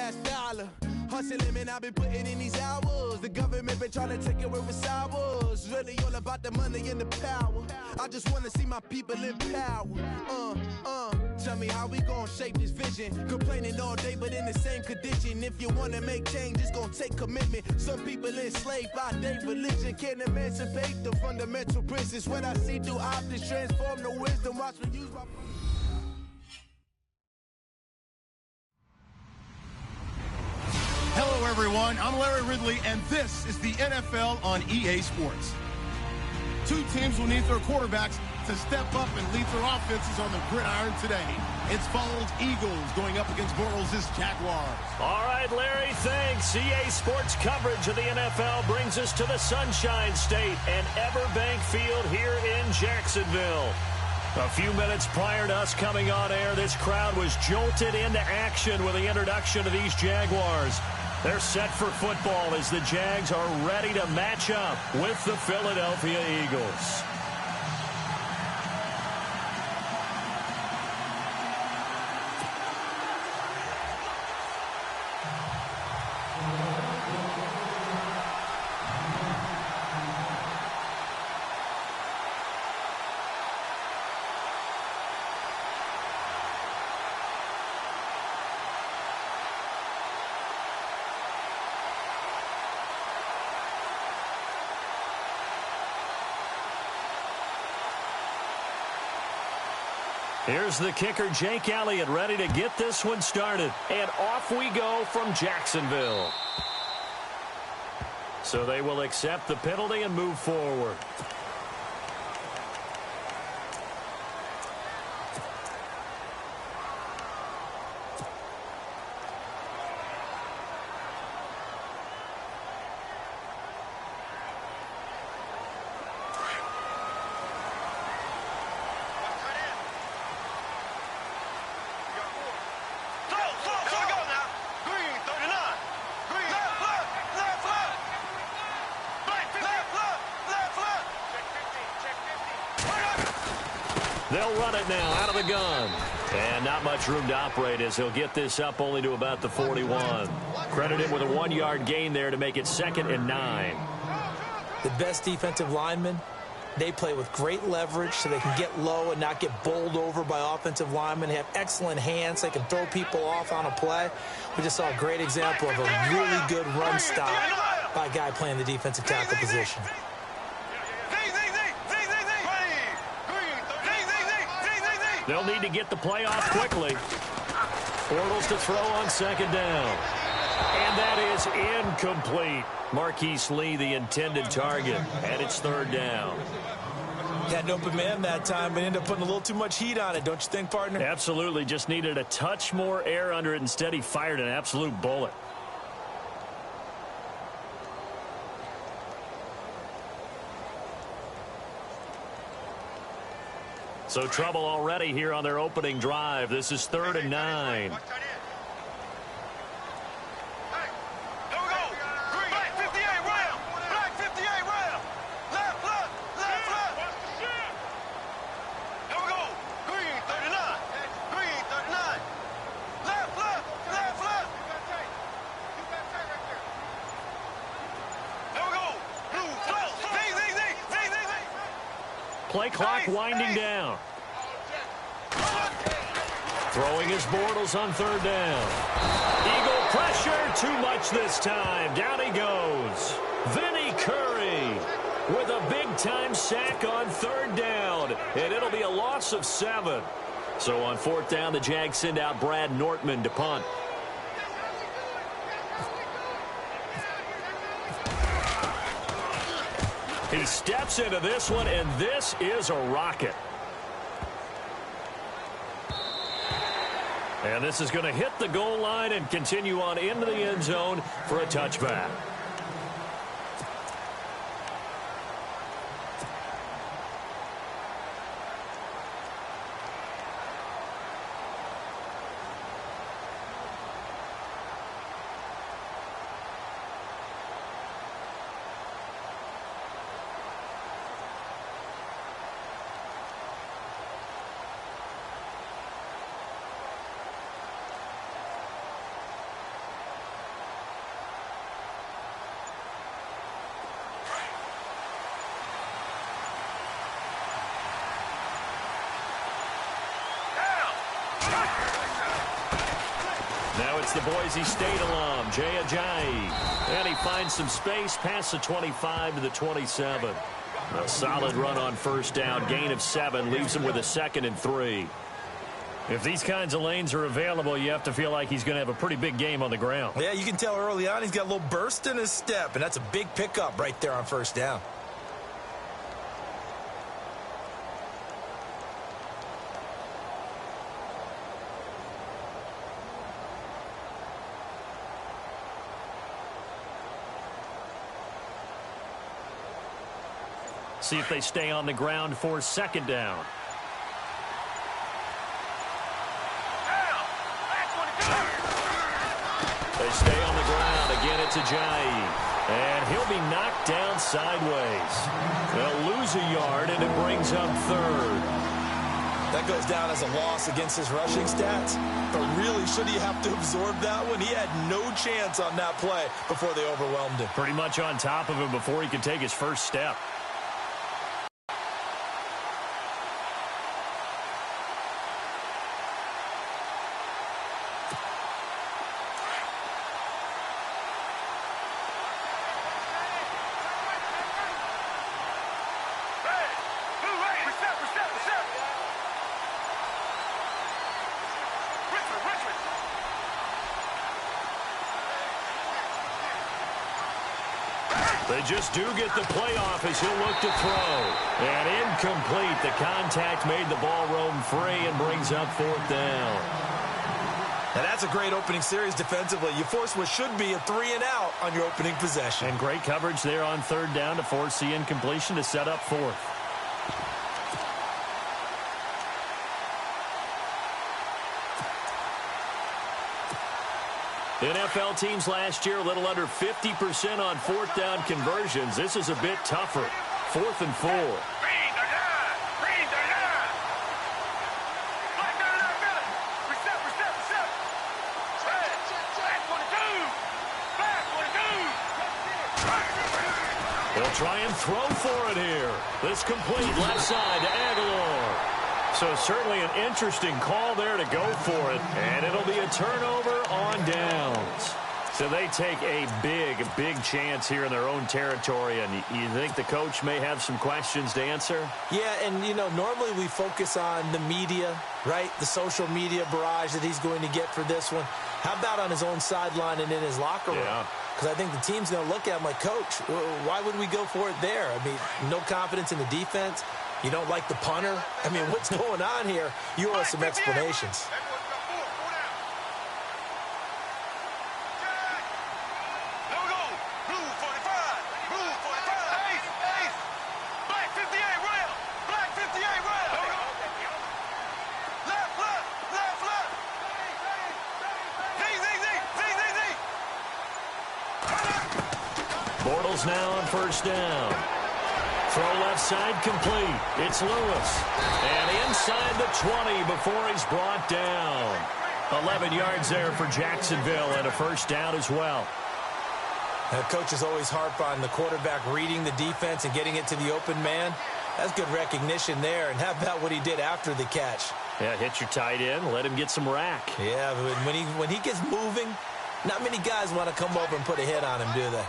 glass dollar. Hustling, man, I've been putting in these hours. The government been trying to take away with sours. Really all about the money and the power. I just want to see my people in power. Tell me how we gon' shape this vision. Complaining all day, but in the same condition. If you wanna make change, it's gon' take commitment. Some people enslaved by their religion can't emancipate the fundamental principles. What I see through optics transform the wisdom. Watch me use my... Hello, everyone. I'm Larry Ridley, and this is the NFL on EA Sports. Two teams will need their quarterbacks to step up and lead their offenses on the gridiron today. It's Foles Eagles going up against Bortles' Jaguars. All right, Larry, thanks. EA Sports coverage of the NFL brings us to the Sunshine State and Everbank Field here in Jacksonville. A few minutes prior to us coming on air, this crowd was jolted into action with the introduction of these Jaguars. They're set for football as the Jags are ready to match up with the Philadelphia Eagles. Here's the kicker, Jake Elliott, ready to get this one started. And off we go from Jacksonville. So they will accept the penalty and move forward. They'll run it now out of the gun. And not much room to operate as he'll get this up only to about the 41. Credit him with a 1-yard gain there to make it 2nd and 9. The best defensive linemen, they play with great leverage so they can get low and not get bowled over by offensive linemen. They have excellent hands. They can throw people off on a play. We just saw a great example of a really good run stop by a guy playing the defensive tackle position. They'll need to get the play off quickly. Bortles to throw on 2nd down. And that is incomplete. Marquise Lee, the intended target, and it's 3rd down. Had an open man that time, but ended up putting a little too much heat on it, don't you think, partner? Absolutely. Just needed a touch more air under it. Instead, he fired an absolute bullet. So trouble already here on their opening drive. This is 3rd and 9. Play clock winding down. Throwing his Bortles on 3rd down. Eagle pressure, too much this time. Down he goes. Vinny Curry with a big-time sack on 3rd down. And it'll be a loss of 7. So on 4th down, the Jags send out Brad Nortman to punt. He steps into this one, and this is a rocket. And this is going to hit the goal line and continue on into the end zone for a touchback. Now it's the Boise State alum, Jay Ajayi. And he finds some space past the 25 to the 27. A solid run on first down. Gain of 7 leaves him with a 2nd and 3. If these kinds of lanes are available, you have to feel like he's going to have a pretty big game on the ground. Yeah, you can tell early on he's got a little burst in his step, and that's a big pickup right there on first down. See if they stay on the ground for 2nd down. They stay on the ground. Again, it's Ajayi. And he'll be knocked down sideways. They'll lose a yard, and it brings up 3rd. That goes down as a loss against his rushing stats. But really, should he have to absorb that one? He had no chance on that play before they overwhelmed him. Pretty much on top of him before he could take his first step. They just do get the playoff as he'll look to throw. And incomplete. The contact made the ball roam free and brings up 4th down. Now that's a great opening series defensively. You force what should be a 3-and-out on your opening possession. And great coverage there on 3rd down to force the incompletion to set up 4th. NFL teams last year a little under 50% on 4th down conversions. This is a bit tougher. 4th and 4. They'll try and throw for it here. This complete left side to Aguilar. So certainly an interesting call there to go for it. And it'll be a turnover on downs. So they take a big chance here in their own territory. And you think the coach may have some questions to answer? Yeah, and, you know, normally we focus on the media, right? The social media barrage that he's going to get for this one. How about on his own sideline and in his locker room? Yeah. Because I think the team's going to look at him like, Coach, why would we go for it there? I mean, no confidence in the defense. You don't like the punter? I mean, what's going on here? You owe us some explanations. Bortles now on first down. Throw left side complete. It's Lewis. And inside the 20 before he's brought down. 11 yards there for Jacksonville and a first down as well. Coaches always harp on the quarterback reading the defense and getting it to the open man. That's good recognition there. And how about what he did after the catch? Yeah, hit your tight end. Let him get some rack. Yeah, but when he gets moving, not many guys want to come over and put a hit on him, do they?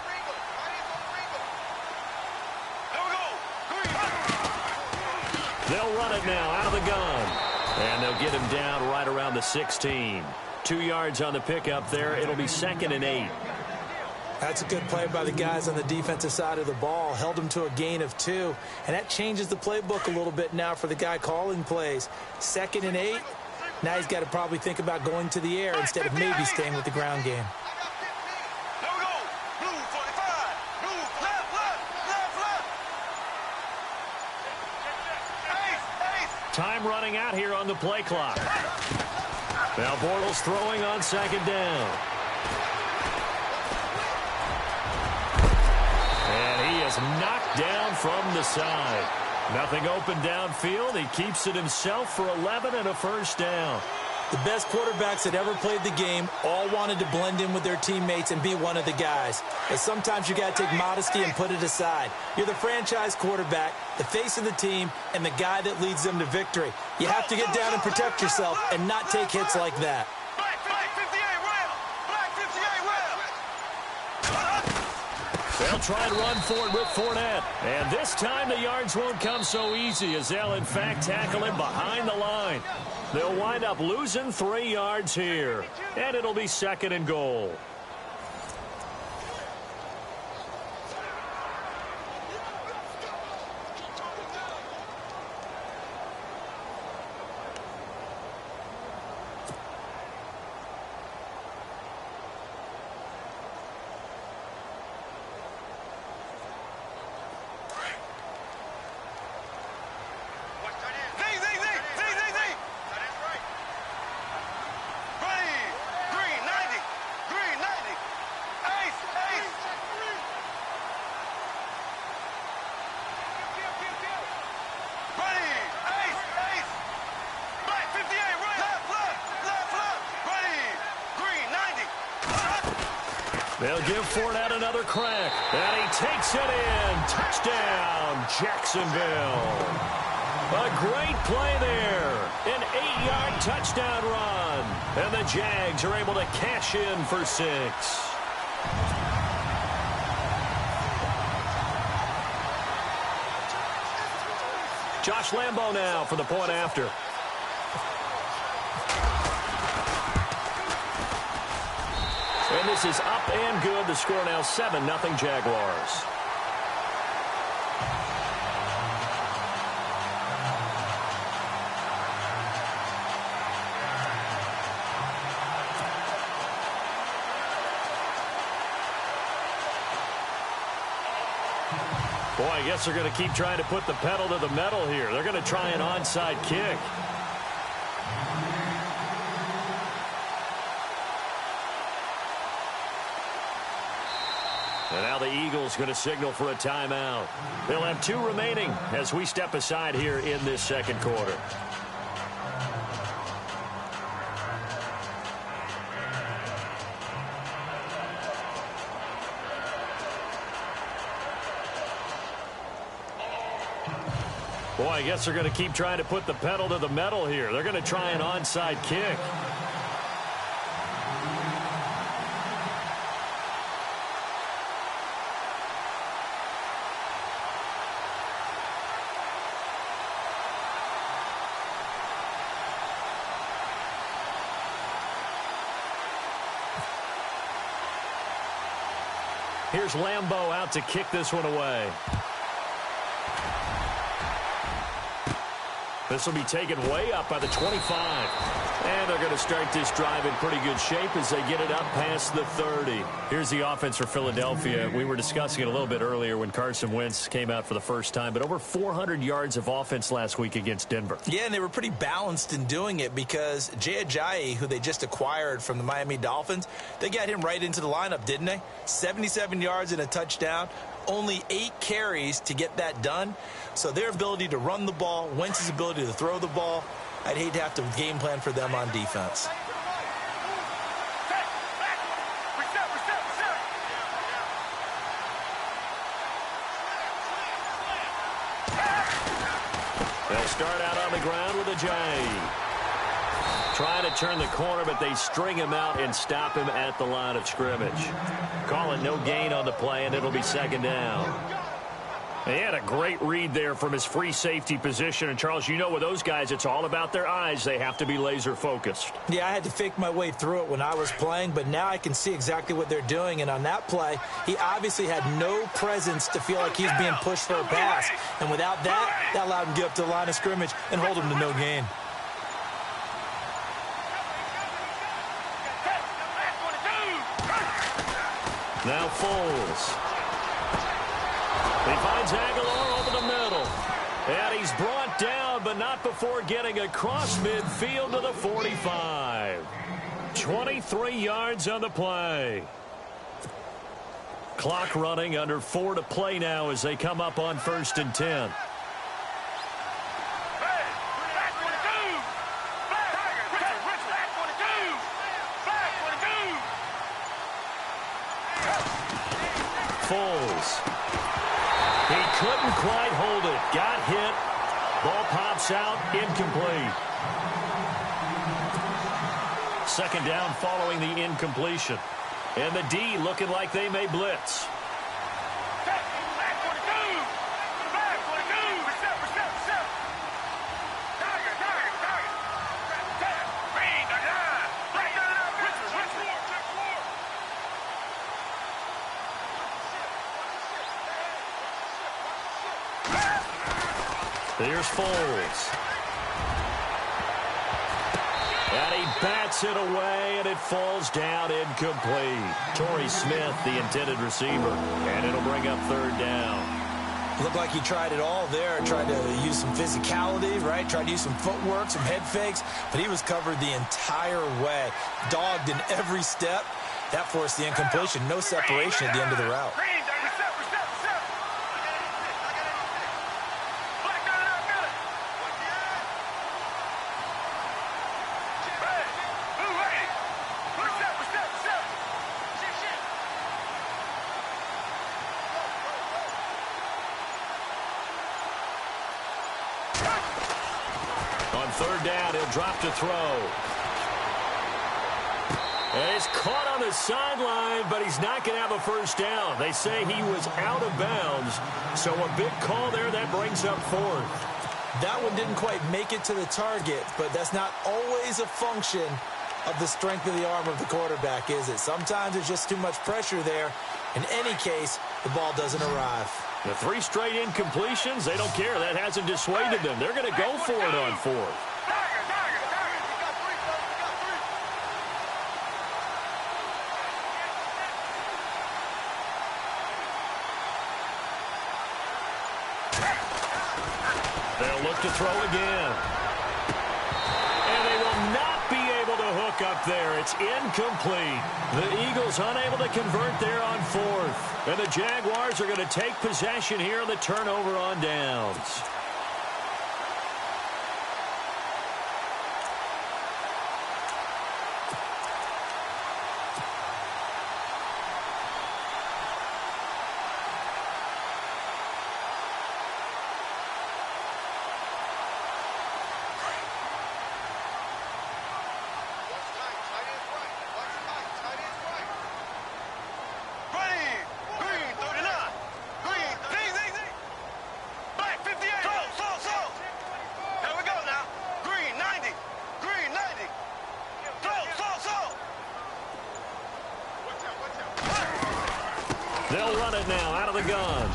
They'll run it now out of the gun. And they'll get him down right around the 16. 2 yards on the pickup there. It'll be 2nd and 8. That's a good play by the guys on the defensive side of the ball. Held them to a gain of 2. And that changes the playbook a little bit now for the guy calling plays. 2nd and 8. Now he's got to probably think about going to the air instead of maybe staying with the ground game. Time running out here on the play clock. Now Bortles throwing on 2nd down. And he is knocked down from the side. Nothing open downfield. He keeps it himself for 11 and a first down. The best quarterbacks that ever played the game all wanted to blend in with their teammates and be one of the guys. But sometimes you got to take modesty and put it aside. You're the franchise quarterback, the face of the team, and the guy that leads them to victory. You have to get down and protect yourself and not take hits like that. They'll try and run for it with Fournette. And this time the yards won't come so easy as they'll, in fact, tackle him behind the line. They'll wind up losing 3 yards here. And it'll be 2nd and goal. They'll give Fournette another crack. And he takes it in. Touchdown, Jacksonville. A great play there. An 8-yard touchdown run. And the Jags are able to cash in for 6. Josh Lambo now for the point after. And this is up and good. The score now 7-0 Jaguars. Boy, I guess they're going to keep trying to put the pedal to the metal here. They're going to try an onside kick. And now the Eagles going to signal for a timeout. They'll have 2 remaining as we step aside here in this 2nd quarter. Boy, I guess they're going to keep trying to put the pedal to the metal here. They're going to try an onside kick. Here's Lambo out to kick this one away. This will be taken way up by the 25. And they're going to start this drive in pretty good shape as they get it up past the 30. Here's the offense for Philadelphia. We were discussing it a little bit earlier when Carson Wentz came out for the first time, but over 400 yards of offense last week against Denver. Yeah, and they were pretty balanced in doing it because Jay Ajayi, who they just acquired from the Miami Dolphins, they got him right into the lineup, didn't they? 77 yards and a touchdown. Only 8 carries to get that done. So their ability to run the ball, Wentz's ability to throw the ball, I'd hate to have to game plan for them on defense. They'll start out on the ground with Ajayi. Trying to turn the corner, but they string him out and stop him at the line of scrimmage. Call it no gain on the play, and it'll be 2nd down. They had a great read there from his free safety position. And, Charles, you know with those guys, it's all about their eyes. They have to be laser-focused. Yeah, I had to fake my way through it when I was playing, but now I can see exactly what they're doing. And on that play, he obviously had no presence to feel like he's being pushed for a pass. And without that, that allowed him to get up to the line of scrimmage and hold him to no gain. Now Foles. He finds Aguilar over the middle. And he's brought down, but not before getting across midfield to the 45. 23 yards on the play. Clock running, under 4 to play now as they come up on 1st and 10. Foles. He couldn't quite hold it. Got hit. Ball pops out. Incomplete. 2nd down following the incompletion. And the D looking like they may blitz. Here's Foles. And he bats it away, and it falls down incomplete. Torrey Smith, the intended receiver, and it'll bring up third down. Looked like he tried it all there, tried to use some physicality, right? Tried to use some footwork, some head fakes, but he was covered the entire way. Dogged in every step. That forced the incompletion. No separation at the end of the route. On third down, he'll drop to throw. And he's caught on the sideline, but he's not going to have a first down. They say he was out of bounds, so a big call there that brings up fourth. That one didn't quite make it to the target, but that's not always a function of the strength of the arm of the quarterback, is it? Sometimes it's just too much pressure there. In any case, the ball doesn't arrive. The 3 straight incompletions, they don't care. That hasn't dissuaded them. They're going to go for it on fourth. They'll look to throw again. And they will not be able to hook up there. It's incomplete. The Eagles unable to convert there on fourth. And the Jaguars are going to take possession here on the turnover on downs. They'll run it now out of the gun.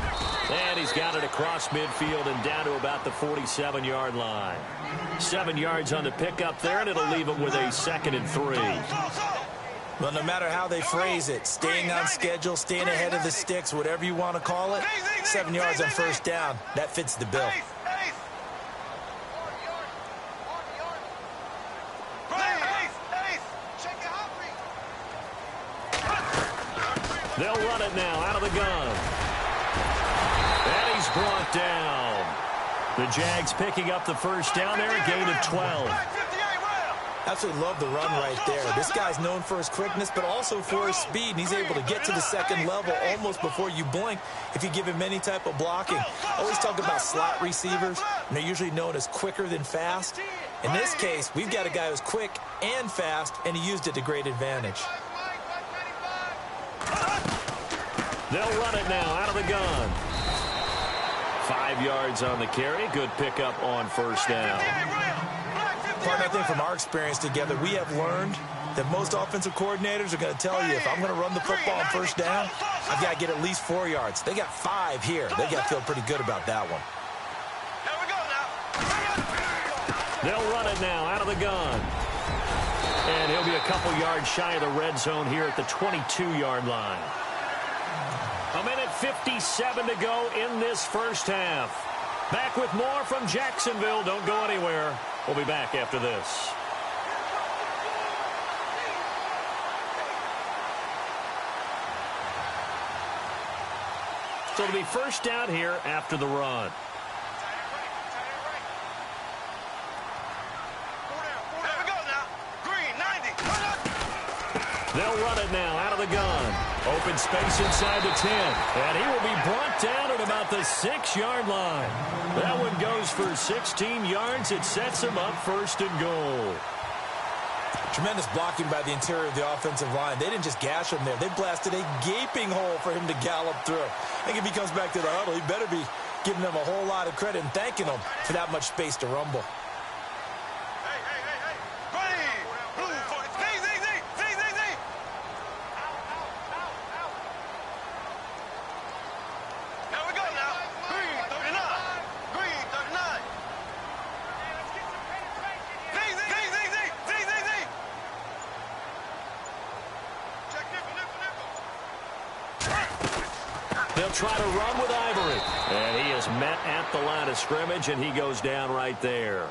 And he's got it across midfield and down to about the 47-yard line. 7 yards on the pickup there, and it'll leave him with a 2nd and 3. Well, no matter how they phrase it, staying on schedule, staying ahead of the sticks, whatever you want to call it, 7 yards on first down, that fits the bill. They'll run it now out of the gun. And he's brought down. The Jags picking up the first down there, a gain of 12. Absolutely love the run right there. This guy's known for his quickness, but also for his speed, and he's able to get to the second level almost before you blink if you give him any type of blocking. Always talk about slot receivers, and they're usually known as quicker than fast. In this case, we've got a guy who's quick and fast, and he used it to great advantage. They'll run it now out of the gun. 5 yards on the carry. Good pickup on first down. Partner, I think from our experience together, we have learned that most offensive coordinators are going to tell you, if I'm going to run the football on first down, I've got to get at least 4 yards. They got 5 here. They got to feel pretty good about that one. They'll run it now out of the gun. And he'll be a couple yards shy of the red zone here at the 22-yard line. 1:57 to go in this first half. Back with more from Jacksonville. Don't go anywhere. We'll be back after this. So it'll be first down here after the run. They'll run it now out of the gun. Open space inside the 10. And he will be brought down at about the 6-yard line. That one goes for 16 yards. It sets him up first and goal. Tremendous blocking by the interior of the offensive line. They didn't just gash him there. They blasted a gaping hole for him to gallop through. I think if he comes back to the huddle, he better be giving them a whole lot of credit and thanking them for that much space to rumble. They'll try to run with Ivory. And he is met at the line of scrimmage, and he goes down right there.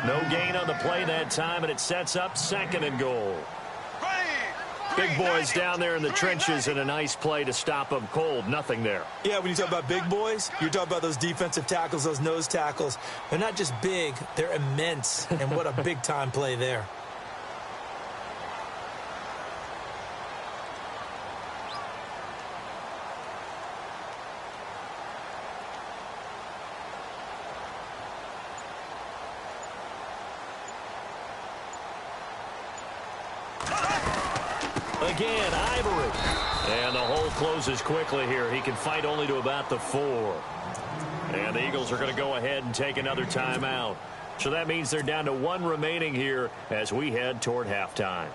No gain on the play that time, and it sets up 2nd and goal. Big boys down there in the trenches, and a nice play to stop them cold. Nothing there. Yeah, when you talk about big boys, you're talking about those defensive tackles, those nose tackles. They're not just big, they're immense, and what a big-time play there. Again, Ivory. And the hole closes quickly here. He can fight only to about the 4. And the Eagles are going to go ahead and take another timeout. So that means they're down to 1 remaining here as we head toward halftime.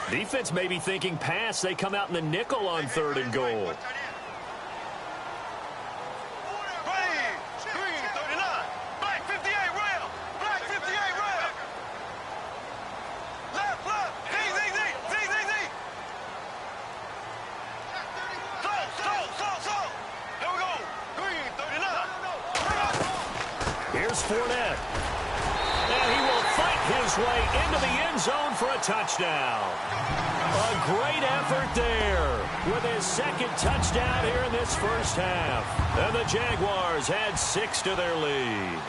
Defense may be thinking pass. They come out in the nickel on 3rd and goal. Here's Fournette. And he will fight his way into the end zone for a touchdown. A great effort there with his 2nd touchdown here in this first half. And the Jaguars add 6 to their lead.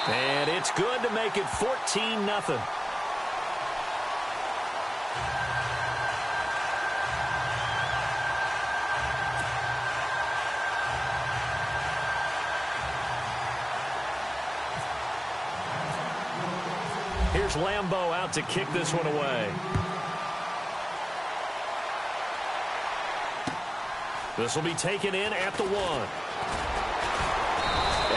And it's good to make it 14-0. Here's Lambeau out to kick this one away. This will be taken in at the 1.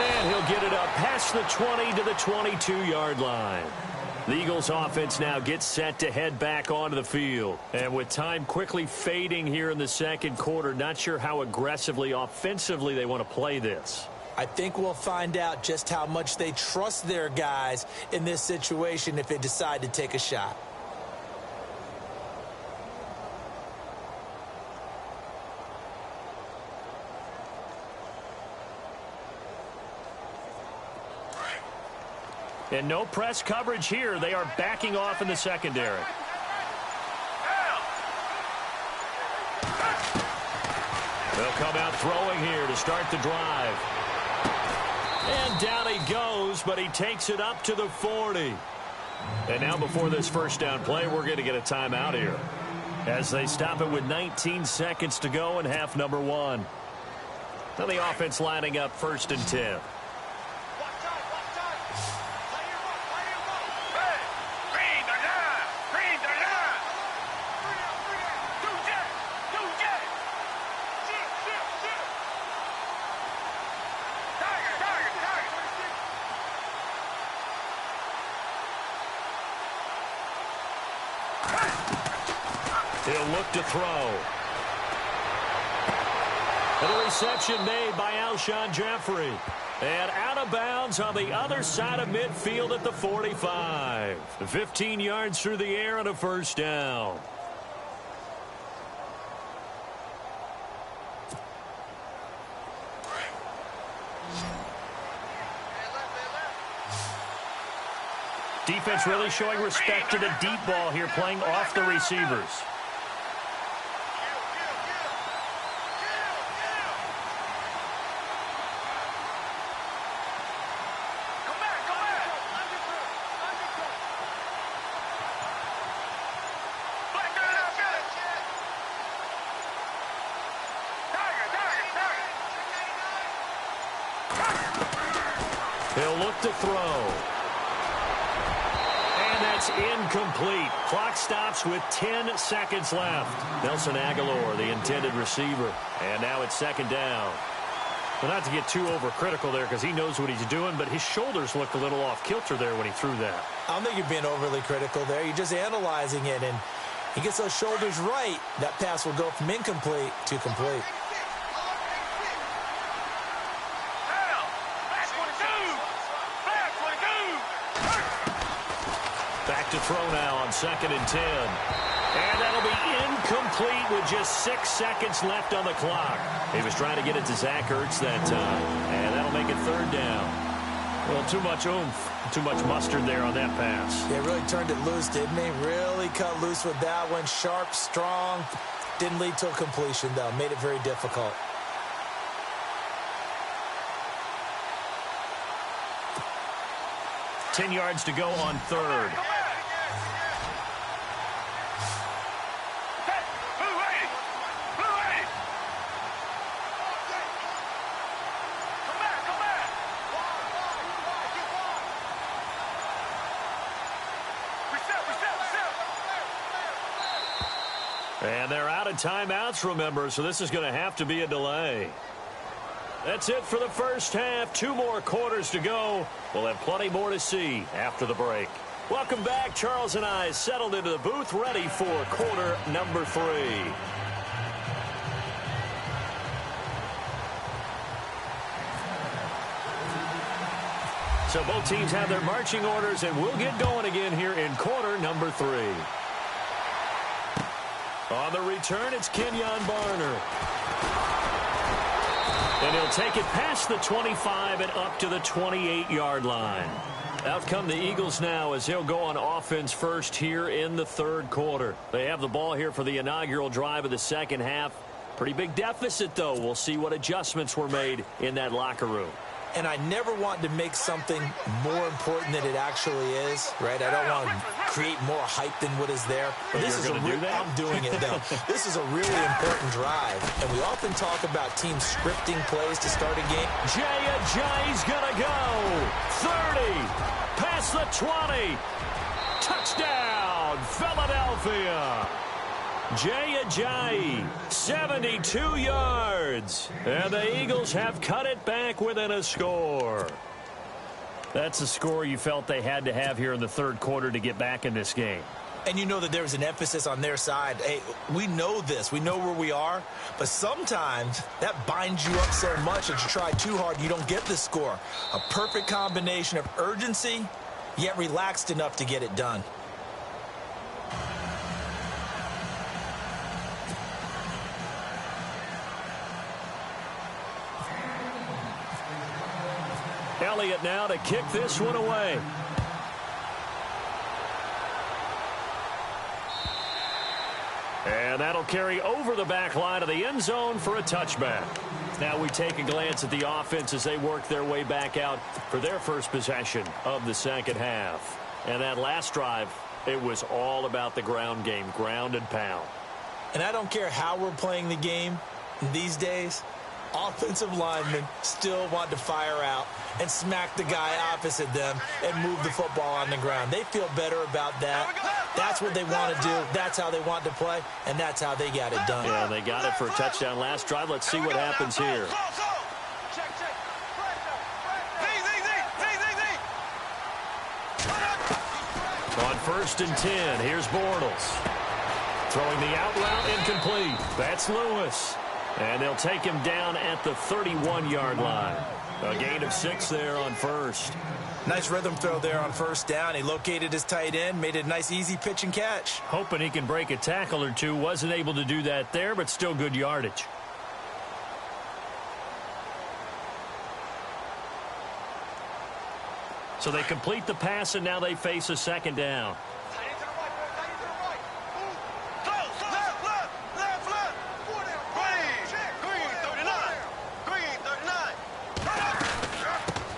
And he'll get it up past the 20 to the 22-yard line. The Eagles offense now gets set to head back onto the field. And with time quickly fading here in the 2nd quarter, not sure how aggressively, offensively they want to play this. I think we'll find out just how much they trust their guys in this situation if they decide to take a shot. And no press coverage here. They are backing off in the secondary. They'll come out throwing here to start the drive. And down he goes, but he takes it up to the 40. And now before this first down play, we're going to get a timeout here as they stop it with 19 seconds to go in half number 1. Now the offense lining up 1st and 10. He'll look to throw. And a reception made by Alshon Jeffrey. And out of bounds on the other side of midfield at the 45. 15 yards through the air and a first down. Defense really showing respect to the deep ball here, playing off the receivers. He'll look to throw. And that's incomplete. Clock stops with 10 seconds left. Nelson Aguilar, the intended receiver. And now it's 2nd down. Well, not to get too overcritical there because he knows what he's doing, but his shoulders looked a little off kilter there when he threw that. I don't think you're being overly critical there. You're just analyzing it, and he gets those shoulders right. That pass will go from incomplete to complete. Back to throw now on 2nd and 10. And that'll be incomplete with just 6 seconds left on the clock. He was trying to get it to Zach Ertz that time. And that'll make it 3rd down. Well, too much oomph, too much mustard there on that pass. Yeah, really turned it loose, didn't he? Really cut loose with that one. Sharp, strong. Didn't lead to a completion, though. Made it very difficult. Ten yards to go on 3rd. And they're out of timeouts, remember, so this is going to have to be a delay. That's it for the first half. 2 more quarters to go. We'll have plenty more to see after the break. Welcome back. Charles and I settled into the booth, ready for quarter number 3. So both teams have their marching orders, and we'll get going again here in quarter number 3. On the return, it's Kenyon Barner. And he'll take it past the 25 and up to the 28-yard line. Out come the Eagles now as he'll go on offense first here in the 3rd quarter. They have the ball here for the inaugural drive of the 2nd half. Pretty big deficit, though. We'll see what adjustments were made in that locker room. And I never want to make something more important than it actually is, right? I don't want to create more hype than what is there. But this is I'm doing it, though. This is a really important drive. And we often talk about teams scripting plays to start a game. Jay's going to go. 30. Past the 20. Touchdown, Philadelphia. Ajayi, 72 yards. And the Eagles have cut it back within a score. That's a score you felt they had to have here in the 3rd quarter to get back in this game. And you know that there was an emphasis on their side. Hey, we know this. We know where we are. But sometimes that binds you up so much that you try too hard, you don't get the score. A perfect combination of urgency, yet relaxed enough to get it done. Elliott now to kick this one away. And that'll carry over the back line of the end zone for a touchback. Now we take a glance at the offense as they work their way back out for their first possession of the 2nd half. And that last drive, it was all about the ground game, ground and pound. And I don't care how we're playing the game these days, offensive linemen still want to fire out and smack the guy opposite them and move the football on the ground. They feel better about that. That's what they want to do. That's how they want to play, and that's how they got it done. Yeah, they got it for a touchdown last drive. Let's see what happens here. On 1st and 10, here's Bortles. Throwing the out route, incomplete. That's Lewis. And they'll take him down at the 31-yard line. A gain of 6 there on 1st. Nice rhythm throw there on 1st down. He located his tight end, made it a nice, easy pitch and catch. Hoping he can break a tackle or two. Wasn't able to do that there, but still good yardage. So they complete the pass, and now they face a 2nd down.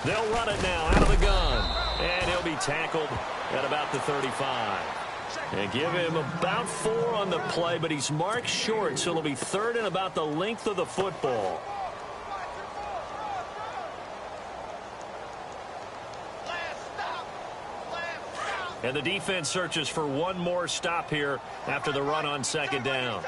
They'll run it now out of the gun. And he'll be tackled at about the 35. And give him about 4 on the play, but he's marked short, so it'll be 3rd and about the length of the football. And the defense searches for one more stop here after the run on 2nd down.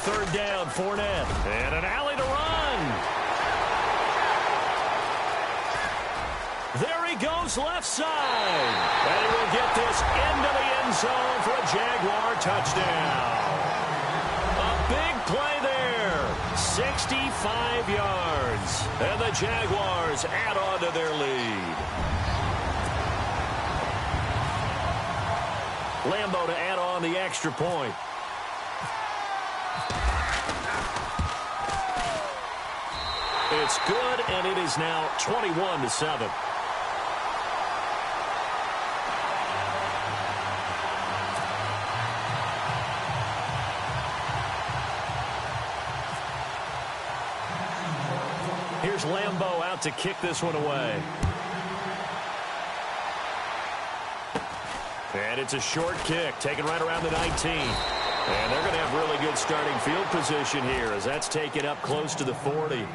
third down, Fournette. And an alley to run. There he goes left side. And he will get this into the end zone for a Jaguar touchdown. A big play there. 65 yards. And the Jaguars add on to their lead. Lambo to add on the extra point. It's good, and it is now 21-7. Here's Lambo out to kick this one away. And it's a short kick, taken right around the 19. And they're going to have really good starting field position here as that's taken up close to the 40.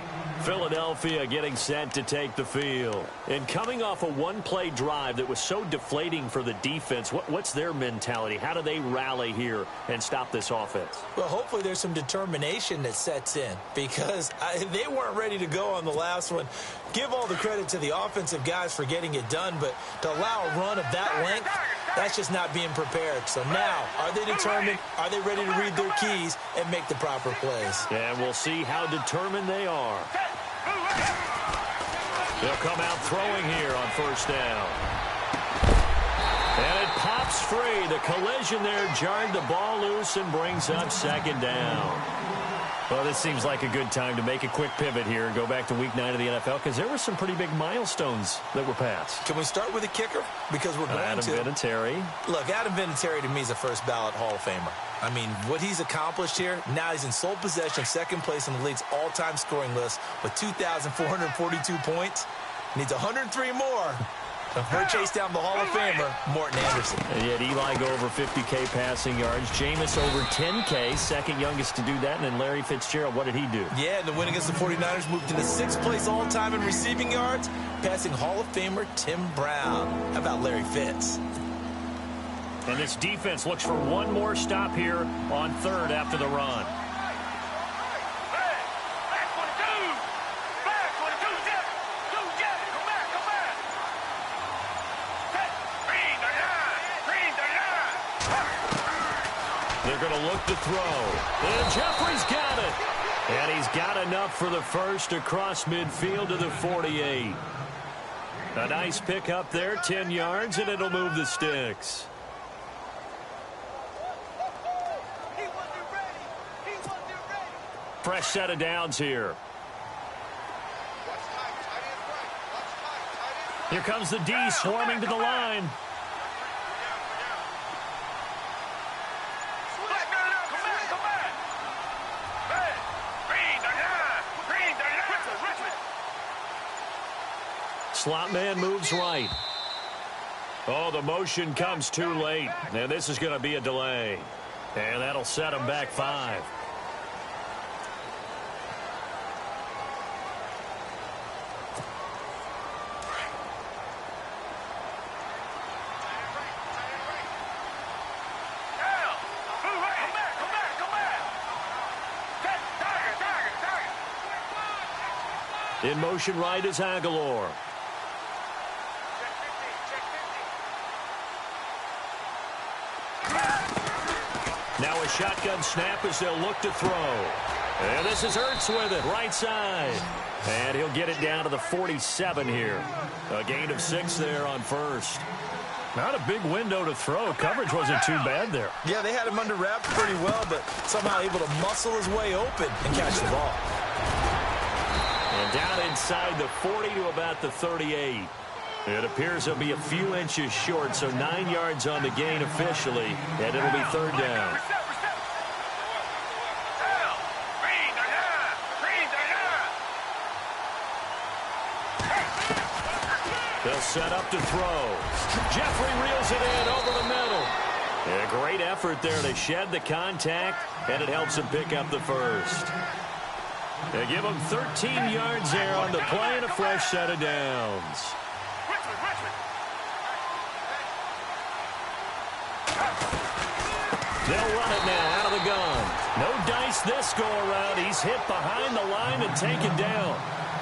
Philadelphia getting set to take the field. And coming off a one-play drive that was so deflating for the defense, what's their mentality? How do they rally here and stop this offense? Well, hopefully there's some determination that sets in because they weren't ready to go on the last one. Give all the credit to the offensive guys for getting it done, but to allow a run of that length, that's just not being prepared. So now, are they determined? Are they ready to read their keys and make the proper plays? And we'll see how determined they are. They'll come out throwing here on first down. And it pops free. The collision there jarred the ball loose and brings up second down. Well, this seems like a good time to make a quick pivot here and go back to Week 9 of the NFL because there were some pretty big milestones that were passed. Can we start with the kicker? Because we're going Adam Vinatieri. Look, Adam Vinatieri to me is a first ballot Hall of Famer. I mean, what he's accomplished here, now he's in sole possession, second place on the league's all-time scoring list with 2,442 points. Needs 103 more. Before chase down the Hall of Famer, Morton Anderson. And yet Eli go over 50K passing yards. Jameis over 10K, second youngest to do that. And then Larry Fitzgerald, what did he do? Yeah, and the win against the 49ers moved into 6th place all-time in receiving yards, passing Hall of Famer Tim Brown. How about Larry Fitz? And this defense looks for one more stop here on third after the run. They're going to look to throw. And Jeffrey's got it. And he's got enough for the first across midfield to the 48. A nice pick up there, 10 yards, and it'll move the sticks. Fresh set of downs here. Here comes the D swarming to the line. Slot man moves right. Oh, the motion comes too late. And this is going to be a delay. And that'll set him back 5. In motion right is Aguilar. Now a shotgun snap as they'll look to throw. And this is Ertz with it, right side. And he'll get it down to the 47 here. A gain of 6 there on first. Not a big window to throw. Coverage wasn't too bad there. Yeah, they had him under wraps pretty well, but somehow able to muscle his way open and catch the ball. And down inside the 40 to about the 38. It appears he'll be a few inches short, so 9 yards on the gain officially, and it'll be third down. They'll set up to throw. Jeffrey reels it in over the middle. And a great effort there to shed the contact, and it helps him pick up the first. They give him 13 yards there on the play and a fresh set of downs. They'll run it now out of the gun. No dice this go-around. He's hit behind the line and taken down.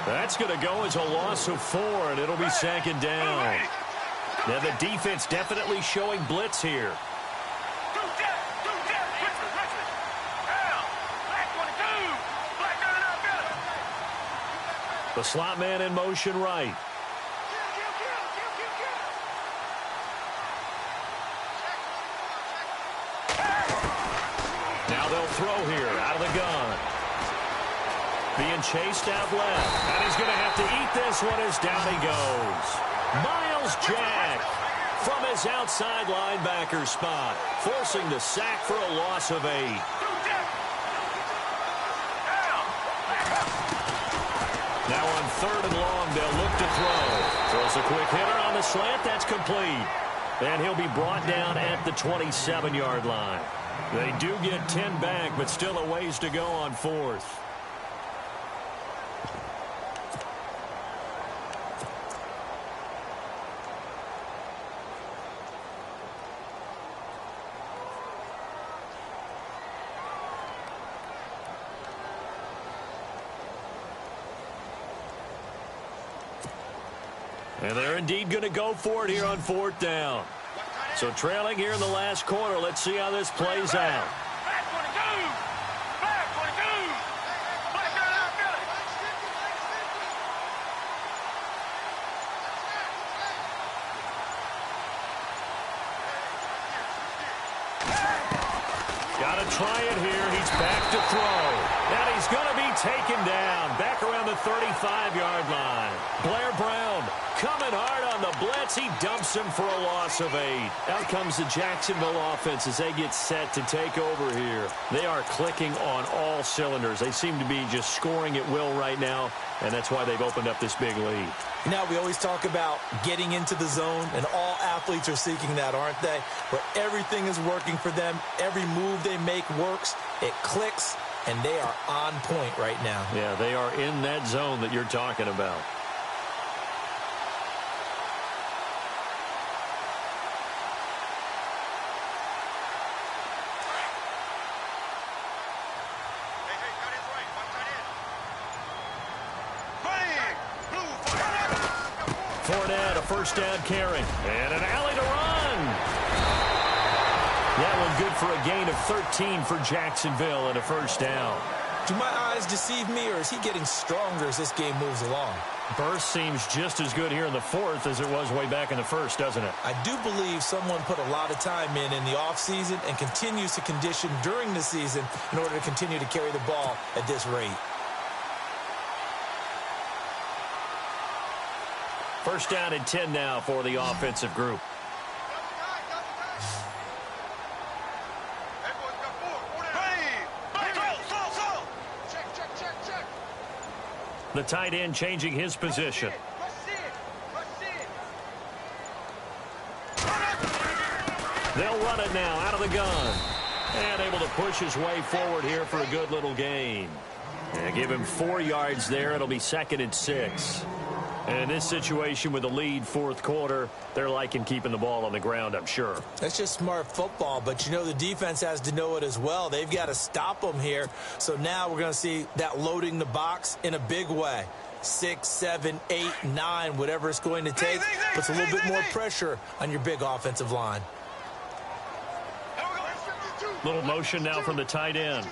That's going to go as a loss of 4, and it'll be second down. Now, the defense definitely showing blitz here. The slot man in motion right. Now they'll throw here out of the gun. Being chased out left. And he's going to have to eat this one as down he goes. Miles Jack from his outside linebacker spot, forcing the sack for a loss of 8. Now on 3rd and long, they'll look to throw. Throws a quick hitter on the slant. That's complete. And he'll be brought down at the 27-yard line. They do get 10 back, but still a ways to go on 4th. And they're indeed going to go for it here on 4th down. So trailing here in the last quarter. Let's see how this plays out. Got to try it here. He's back to throw. And he's going to be taken down back around the 35-yard line. Blair Brown coming hard on the blitz. He dumps him for a loss of 8. Out comes the Jacksonville offense as they get set to take over here. They are clicking on all cylinders. They seem to be just scoring at will right now, and that's why they've opened up this big lead. Now, we always talk about getting into the zone, and all athletes are seeking that, aren't they? Where everything is working for them. Every move they make works. It clicks, and they are on point right now. Yeah, they are in that zone that you're talking about. Fournette, a first down carry. And an alley to run. That one good for a gain of 13 for Jacksonville and a first down. Do my eyes deceive me, or is he getting stronger as this game moves along? Burst seems just as good here in the 4th as it was way back in the 1st, doesn't it? I do believe someone put a lot of time in the offseason and continues to condition during the season in order to continue to carry the ball at this rate. First down and 10 now for the offensive group. The tight end changing his position. They'll run it now out of the gun. And able to push his way forward here for a good little gain. And give him 4 yards there. It'll be 2nd and 6. And in this situation with the lead 4th quarter, they're liking keeping the ball on the ground, I'm sure. That's just smart football, but you know the defense has to know it as well. They've got to stop them here. So now we're going to see that loading the box in a big way. 6, 7, 8, 9, whatever it's going to take, puts a little bit more pressure on your big offensive line. Little motion now from the tight end.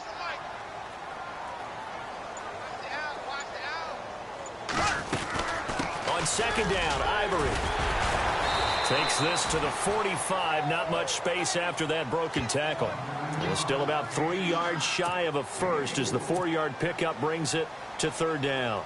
On 2nd down, Ivory takes this to the 45. Not much space after that broken tackle. Still about 3 yards shy of a first as the 4-yard pickup brings it to 3rd down.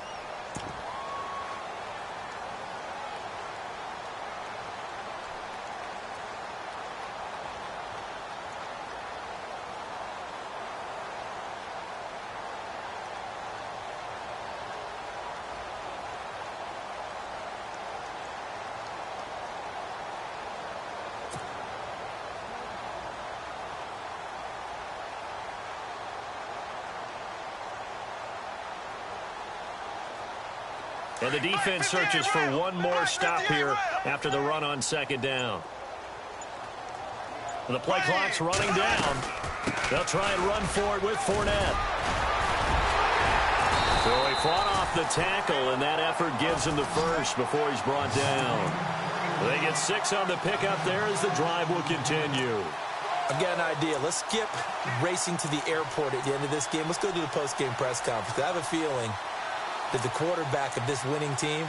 And the defense searches for one more stop here after the run on 2nd down. The play clock's running down. They'll try and run for it with Fournette. So he fought off the tackle, and that effort gives him the first before he's brought down. They get 6 on the pickup there as the drive will continue. I've got an idea. Let's skip racing to the airport at the end of this game. Let's go to the post-game press conference. I have a feeling that the quarterback of this winning team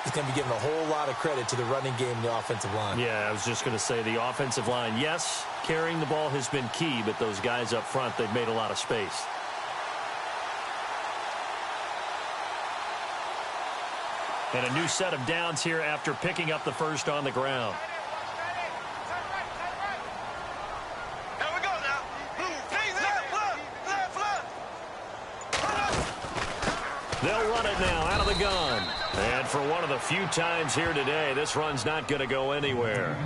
is going to be giving a whole lot of credit to the running game and the offensive line. Yeah, I was just going to say the offensive line, yes, carrying the ball has been key, but those guys up front, they've made a lot of space. And a new set of downs here after picking up the first on the ground. They'll run it now out of the gun. And for one of the few times here today, this run's not going to go anywhere.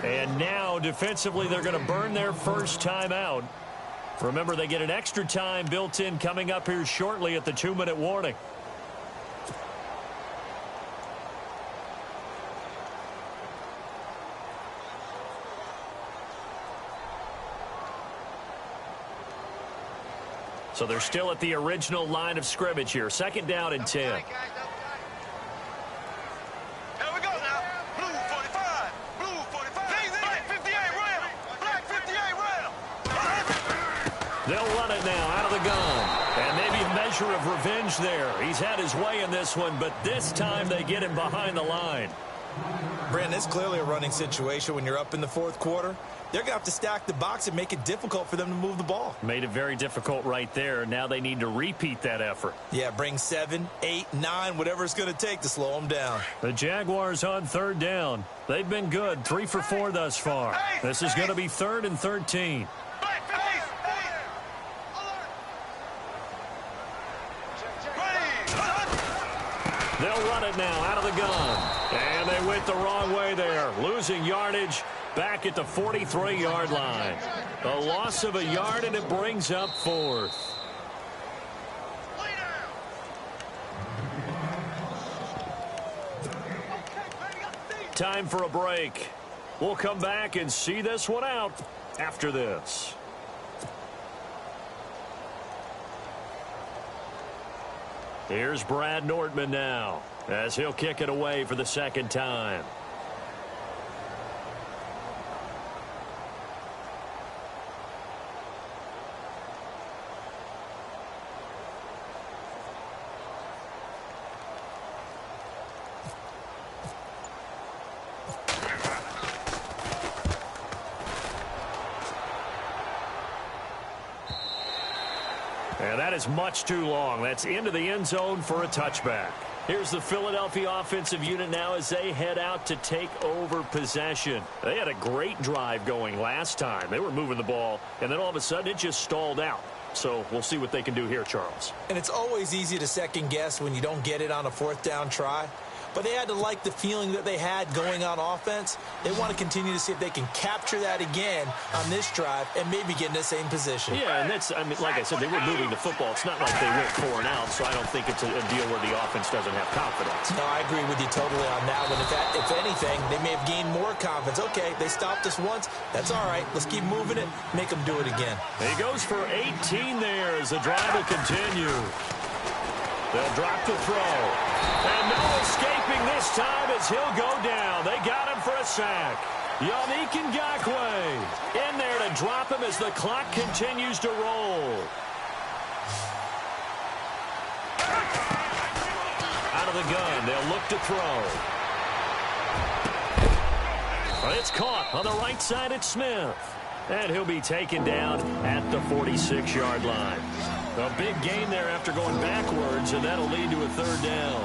And now, defensively, they're going to burn their first time out. Remember, they get an extra time built in coming up here shortly at the 2-minute warning. So they're still at the original line of scrimmage here. 2nd down and 10. Here we go now. Blue 45. Blue 45. Black 58 round. Black 58 round. They'll run it now out of the gun. And maybe a measure of revenge there. He's had his way in this one, but this time they get him behind the line. Brandon, it's clearly a running situation when you're up in the 4th quarter. They're going to have to stack the box and make it difficult for them to move the ball. Made it very difficult right there. Now they need to repeat that effort. Yeah, bring 7, 8, 9, whatever it's going to take to slow them down. The Jaguars on 3rd down. They've been good, 3 for 4 thus far. This is going to be 3rd and 13. They'll run it now out of the gun. And they went the wrong way there, losing yardage back at the 43-yard line. A loss of a yard, and it brings up 4th. Time for a break. We'll come back and see this one out after this. Here's Brad Nordman now as he'll kick it away for the 2nd time. And that is much too long. That's into the end zone for a touchback. Here's the Philadelphia offensive unit now as they head out to take over possession. They had a great drive going last time. They were moving the ball, and then all of a sudden it just stalled out. So we'll see what they can do here, Charles. And it's always easy to second guess when you don't get it on a 4th down try. But they had to like the feeling that they had going on offense. They want to continue to see if they can capture that again on this drive and maybe get in the same position. Yeah, and that's, I mean, like I said, they were moving the football. It's not like they went 4 and out, so I don't think it's a deal where the offense doesn't have confidence. No, I agree with you totally on that one. If anything, they may have gained more confidence. Okay, they stopped us once. That's all right. Let's keep moving it. Make them do it again. He goes for 18 there as the drive will continue. They'll drop the throw. And no escaping this time as he'll go down. They got him for a sack. Yannick Ngakoue in there to drop him as the clock continues to roll. Out of the gun, they'll look to throw. But it's caught on the right side at Smith. And he'll be taken down at the 46-yard line. A big gain there after going backwards, and that'll lead to a 3rd down.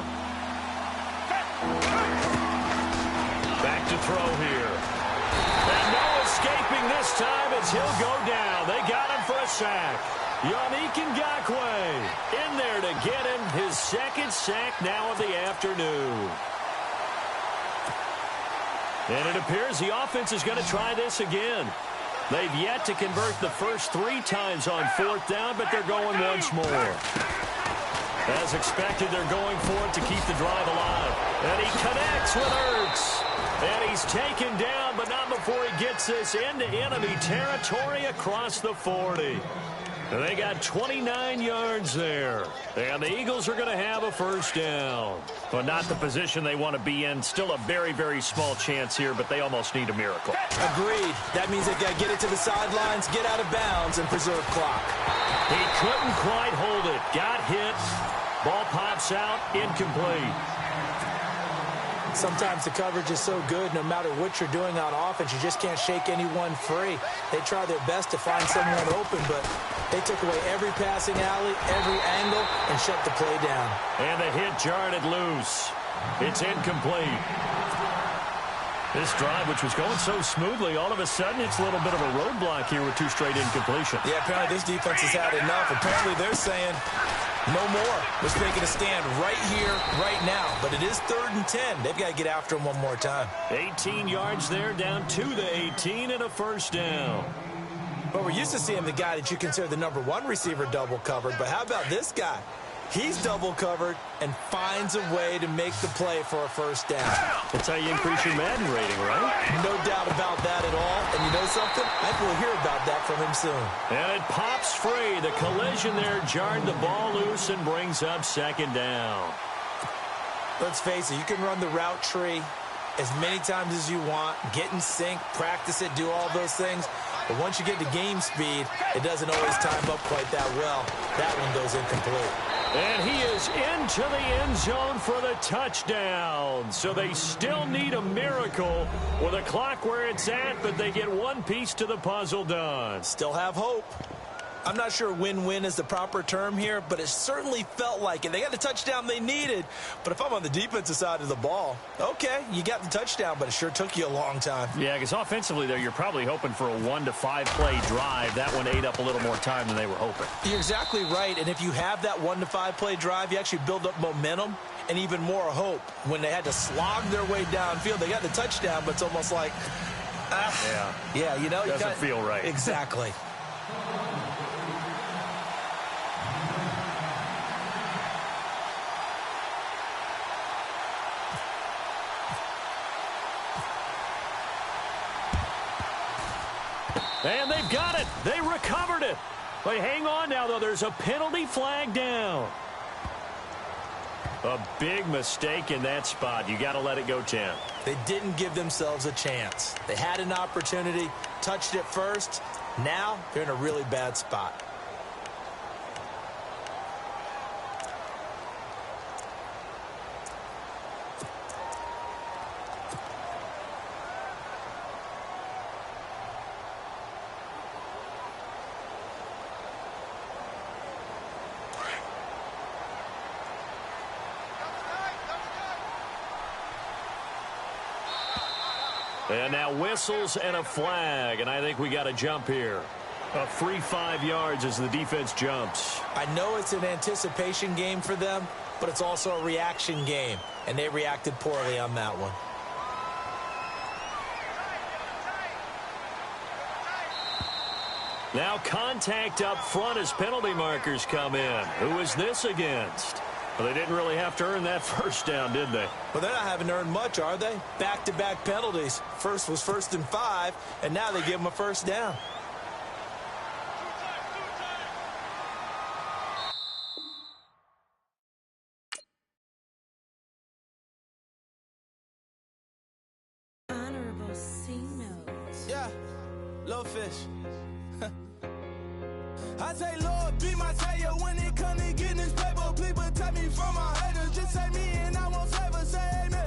Back to throw here. And no escaping this time as he'll go down. They got him for a sack. Yannick Ngakoue in there to get him his 2nd sack now of the afternoon. And it appears the offense is going to try this again. They've yet to convert the first 3 times on 4th down, but they're going once more. As expected, they're going for it to keep the drive alive. And he connects with Ertz. And he's taken down, but not before he gets this into enemy territory across the 40. And they got 29 yards there. And the Eagles are going to have a first down. But not the position they want to be in. Still a very, very small chance here, but they almost need a miracle. Agreed. That means they've got to get it to the sidelines, get out of bounds, and preserve clock. He couldn't quite hold it. Got hit. Ball pops out. Incomplete. Sometimes the coverage is so good, no matter what you're doing on offense, you just can't shake anyone free. They try their best to find someone open, but they took away every passing alley, every angle, and shut the play down. And the hit jarred it loose. It's incomplete. This drive, which was going so smoothly, all of a sudden it's a little bit of a roadblock here with 2 straight incompletions. Yeah, apparently this defense has had enough. Apparently they're saying no more. Let's make it a stand right here, right now. But it is 3rd and 10. They've got to get after him one more time. 18 yards there, down to the 18 and a first down. But we're used to seeing the guy that you consider the #1 receiver double covered. But how about this guy? He's double covered and finds a way to make the play for a first down. That's how you increase your Madden rating, right? No doubt about that at all. And you know something? I think we'll hear about that from him soon. And it pops free. The collision there jarred the ball loose and brings up 2nd down. Let's face it, you can run the route tree as many times as you want, get in sync, practice it, do all those things. But once you get to game speed, it doesn't always time up quite that well. That one goes incomplete. And he is into the end zone for the touchdown. So they still need a miracle with a clock where it's at, but they get one piece to the puzzle done. Still have hope. I'm not sure win-win is the proper term here, but it certainly felt like it. They got the touchdown they needed, but if I'm on the defensive side of the ball, okay, you got the touchdown, but it sure took you a long time. Yeah, because offensively there, you're probably hoping for a 1 to 5 play drive. That one ate up a little more time than they were hoping. You're exactly right, and if you have that 1 to 5 play drive, you actually build up momentum and even more hope. When they had to slog their way downfield, they got the touchdown, but it's almost like, yeah, you know, doesn't feel right. Exactly. And they've got it. They recovered it. But hang on now, though. There's a penalty flag down. A big mistake in that spot. You got to let it go 10. They didn't give themselves a chance. They had an opportunity, touched it first. Now they're in a really bad spot. And now whistles and a flag, and I think we got a jump here. A free 5 yards as the defense jumps. I know it's an anticipation game for them, but it's also a reaction game, and they reacted poorly on that one. Now contact up front as penalty markers come in. Who is this against? Well, they didn't really have to earn that first down, did they? Well, they're not having to earn much, are they? Back-to-back penalties. First was 1st and 5, and now they give them a first down. Honorable C-note. Yeah, little fish. I say, Lord, be my savior when it comes to getting this paper. Please protect me from my haters. Just say me and I won't ever say amen.